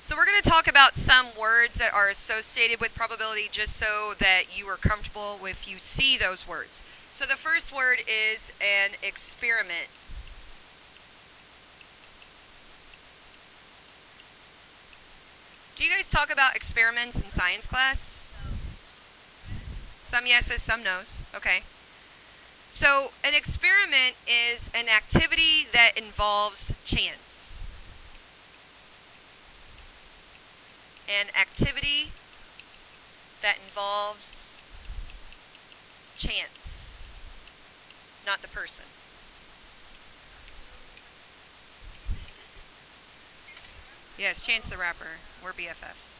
So we're going to talk about some words that are associated with probability just so that you are comfortable if you see those words. So the first word is an experiment. Do you guys talk about experiments in science class? Some yeses, some nos. Okay. So an experiment is an activity that involves chance. An activity that involves chance, not the person. Yes, Chance the Rapper. We're BFFs.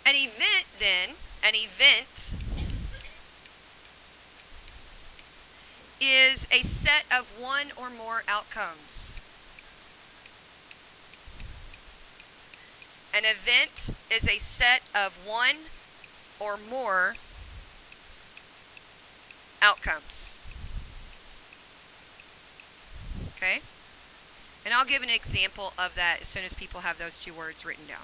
An event, then, an event is a set of one or more outcomes. An event is a set of one or more outcomes. Okay? And I'll give an example of that as soon as people have those two words written down.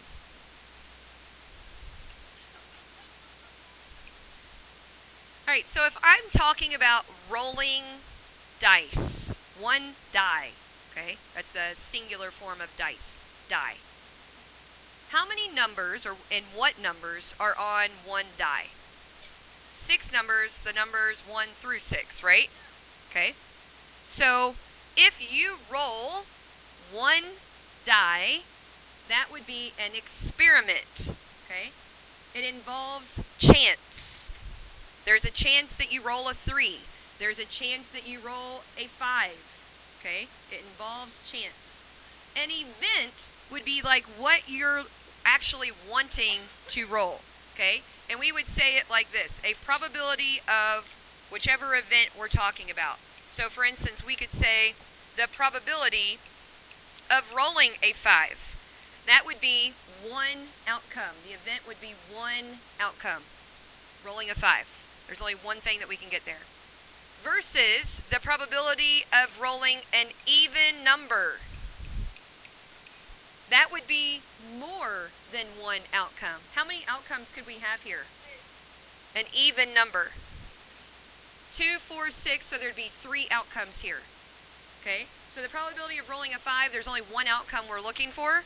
All right, so if I'm talking about rolling dice, one die, okay? That's the singular form of dice, die. How many numbers, or and what numbers, are on one die? 6 numbers, the numbers 1 through 6, right? Okay. So if you roll one die, that would be an experiment, okay? It involves chance. There's a chance that you roll a 3. There's a chance that you roll a 5, okay? It involves chance. An event would be like what you're actually wanting to roll, okay? And we would say it like this: a probability of whichever event we're talking about. So for instance, we could say the probability of rolling a 5. That would be one outcome. The event would be one outcome. Rolling a 5. There's only one thing that we can get there. Versus the probability of rolling an even number. That would be more than one outcome. How many outcomes could we have here? An even number. 2, 4, 6, so there'd be 3 outcomes here. Okay? So the probability of rolling a 5, there's only one outcome we're looking for.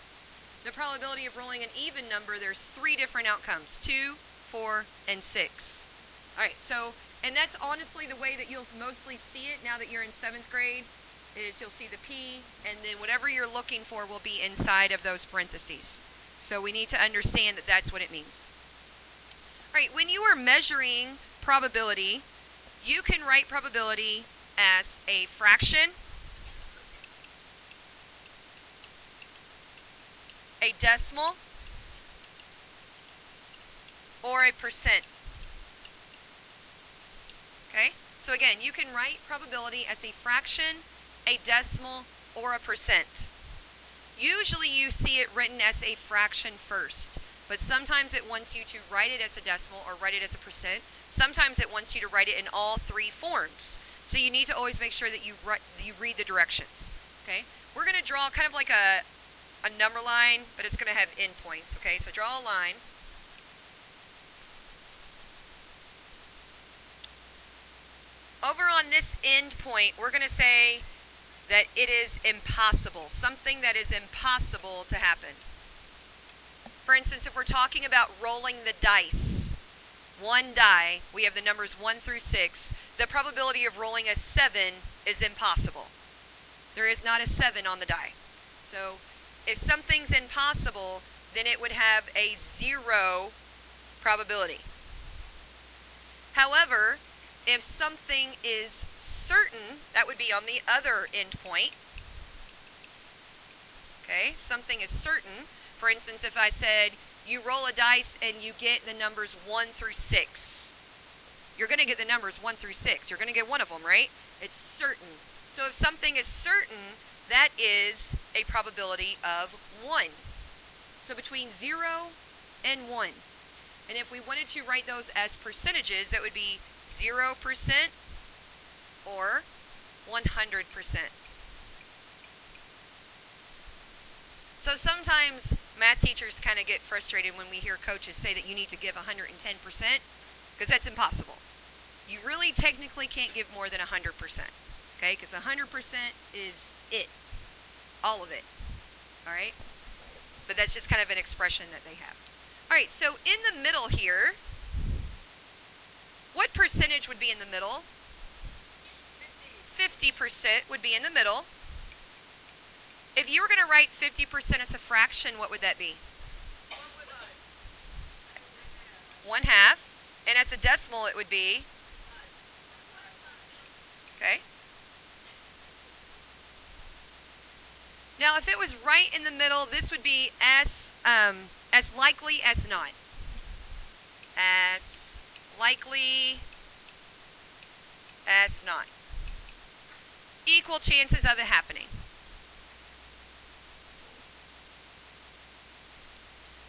The probability of rolling an even number, there's 3 different outcomes. 2, 4, and 6. All right, so, and that's honestly the way that you'll mostly see it now that you're in 7th grade. Is you'll see the P, and then whatever you're looking for will be inside of those parentheses. So we need to understand that that's what it means. All right, when you are measuring probability, you can write probability as a fraction, a decimal, or a percent. Okay, so again, you can write probability as a fraction, a decimal, or a percent. Usually you see it written as a fraction first, but sometimes it wants you to write it as a decimal or write it as a percent. Sometimes it wants you to write it in all 3 forms. So you need to always make sure that you read the directions. Okay, we're going to draw kind of like a number line, but it's going to have endpoints. Okay, so draw a line. Over on this end point, we're going to say that it is impossible, something that is impossible to happen. For instance, if we're talking about rolling the dice, one die, we have the numbers 1 through 6. The probability of rolling a 7 is impossible. There is not a 7 on the die. So if something's impossible, then it would have a 0 probability. However, if something is certain, that would be on the other endpoint. Okay, something is certain. For instance, if I said you roll a dice and you get the numbers 1 through 6, you're going to get the numbers 1 through 6. You're going to get one of them, right? It's certain. So if something is certain, that is a probability of 1. So between 0 and 1. And if we wanted to write those as percentages, that would be 0% or 100%. So sometimes math teachers kind of get frustrated when we hear coaches say that you need to give 110%, because that's impossible. You really technically can't give more than 100%, okay? Because 100% is it, all of it, all right? But that's just kind of an expression that they have. All right, so in the middle here, what percentage would be in the middle? 50% would be in the middle. If you were going to write 50% as a fraction, what would that be? 1/2. And as a decimal, it would be? Okay. Now, if it was right in the middle, this would be as likely as not. As likely as not. Equal chances of it happening.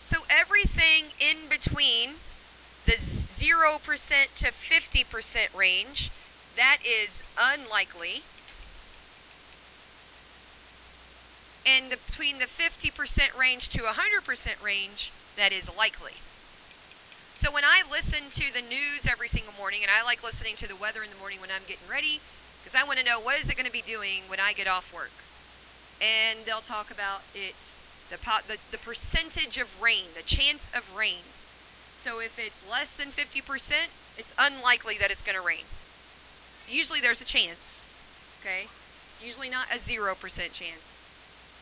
So everything in between the 0% to 50% range, that is unlikely. And between the 50% range to 100% range, that is likely. So when I listen to the news every single morning, and I like listening to the weather in the morning when I'm getting ready, because I want to know what is it going to be doing when I get off work. And they'll talk about it, the percentage of rain, the chance of rain. So if it's less than 50%, it's unlikely that it's going to rain. Usually there's a chance, okay? It's usually not a 0% chance,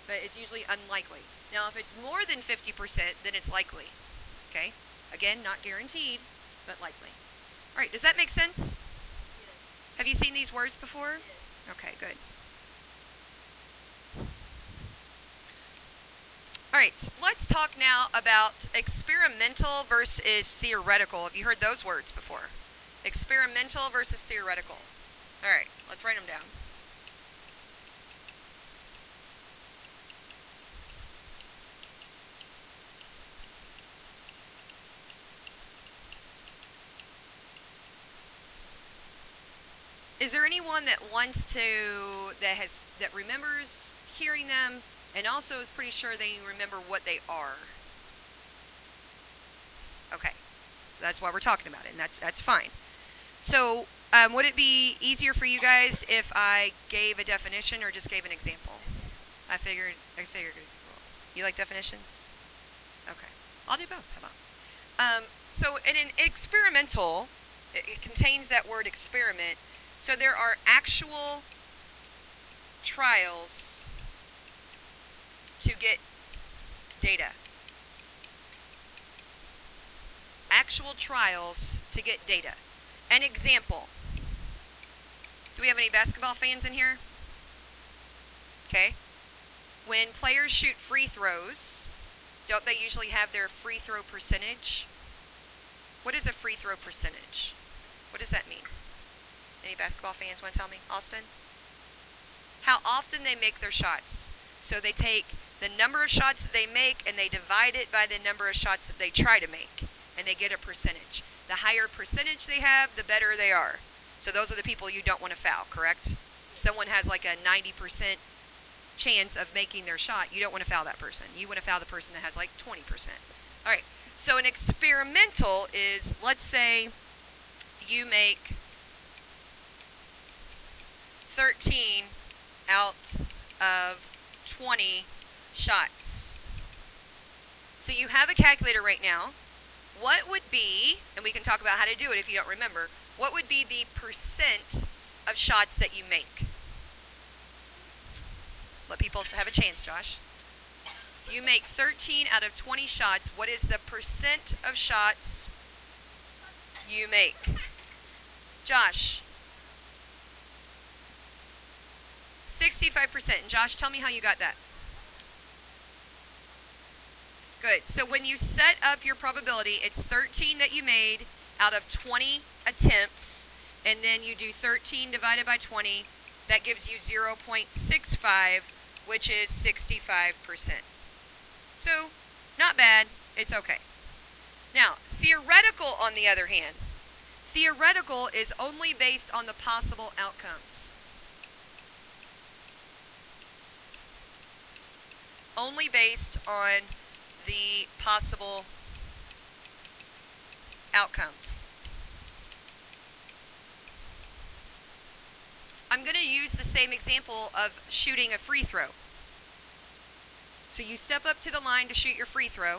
but it's usually unlikely. Now, if it's more than 50%, then it's likely, okay? Again, not guaranteed, but likely. All right, does that make sense? Yes. Have you seen these words before? Yes. Okay, good. All right, let's talk now about experimental versus theoretical. Have you heard those words before? Experimental versus theoretical. All right, let's write them down. Is there anyone that wants to, that remembers hearing them and also is pretty sure they remember what they are? Okay, that's why we're talking about it, and that's fine. So would it be easier for you guys if I gave a definition or just gave an example? I figured you like definitions? Okay, I'll do both. How about? So in an experimental, it contains that word experiment. So there are actual trials to get data. Actual trials to get data. An example. Do we have any basketball fans in here? Okay. When players shoot free throws, don't they usually have their free throw percentage? What is a free throw percentage? What does that mean? Any basketball fans want to tell me? Austin? How often they make their shots. So they take the number of shots that they make and they divide it by the number of shots that they try to make. And they get a percentage. The higher percentage they have, the better they are. So those are the people you don't want to foul, correct? Someone has like a 90% chance of making their shot, you don't want to foul that person. You want to foul the person that has like 20%. All right, so an experimental is, let's say you make 13 out of 20 shots. So you have a calculator right now. What would be, and we can talk about how to do it if you don't remember, what would be the percent of shots that you make? Let people have a chance, Josh. You make 13 out of 20 shots. What is the percent of shots you make? Josh. 65%. And Josh, tell me how you got that. Good. So when you set up your probability, it's 13 that you made out of 20 attempts, and then you do 13 divided by 20. That gives you 0.65, which is 65%. So, not bad. It's okay. Now, theoretical, on the other hand, theoretical is only based on the possible outcomes. only based on the possible outcomes. I'm going to use the same example of shooting a free throw. So you step up to the line to shoot your free throw.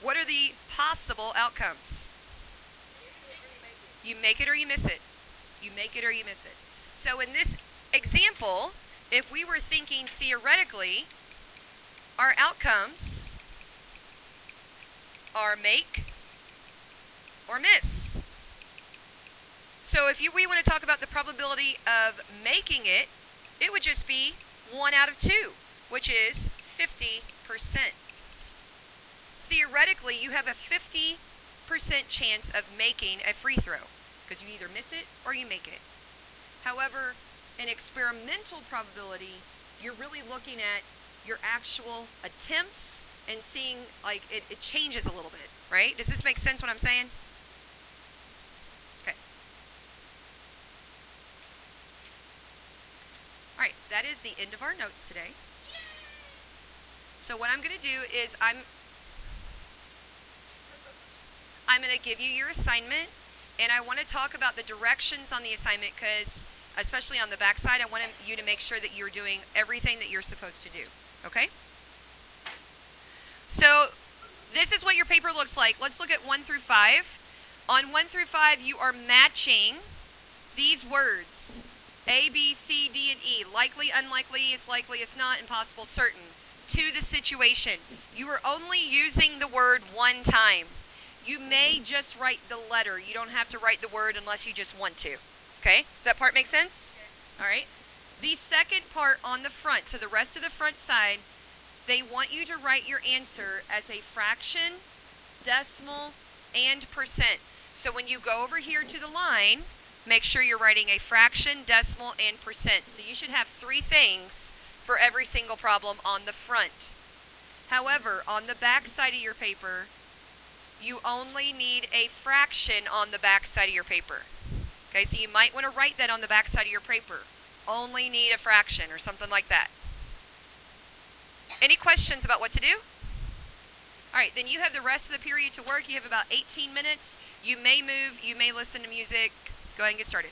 What are the possible outcomes? You make it or you miss it. You make it or you miss it. So in this example, if we were thinking theoretically, our outcomes are make or miss. So if we want to talk about the probability of making it, it would just be 1 out of 2, which is 50%. Theoretically, you have a 50% chance of making a free throw because you either miss it or you make it. However, in experimental probability, you're really looking at your actual attempts and seeing like it changes a little bit, right? Does this make sense what I'm saying? Okay. All right, that is the end of our notes today. So what I'm going to do is I'm going to give you your assignment, and I want to talk about the directions on the assignment because, especially on the back side, I want you to make sure that you're doing everything that you're supposed to do, okay? So this is what your paper looks like. Let's look at 1 through 5. On 1 through 5, you are matching these words, A, B, C, D, and E, likely, unlikely, is likely, is not, impossible, certain, to the situation. You are only using the word one time. You may just write the letter. You don't have to write the word unless you just want to. Okay? Does that part make sense? All right. The second part on the front, so the rest of the front side, they want you to write your answer as a fraction, decimal, and percent. So when you go over here to the line, make sure you're writing a fraction, decimal, and percent. So you should have 3 things for every single problem on the front. However, on the back side of your paper, you only need a fraction on the back side of your paper. Okay, so you might want to write that on the back side of your paper. Only need a fraction or something like that. Any questions about what to do? All right, then you have the rest of the period to work. You have about 18 minutes. You may move, you may listen to music. Go ahead and get started.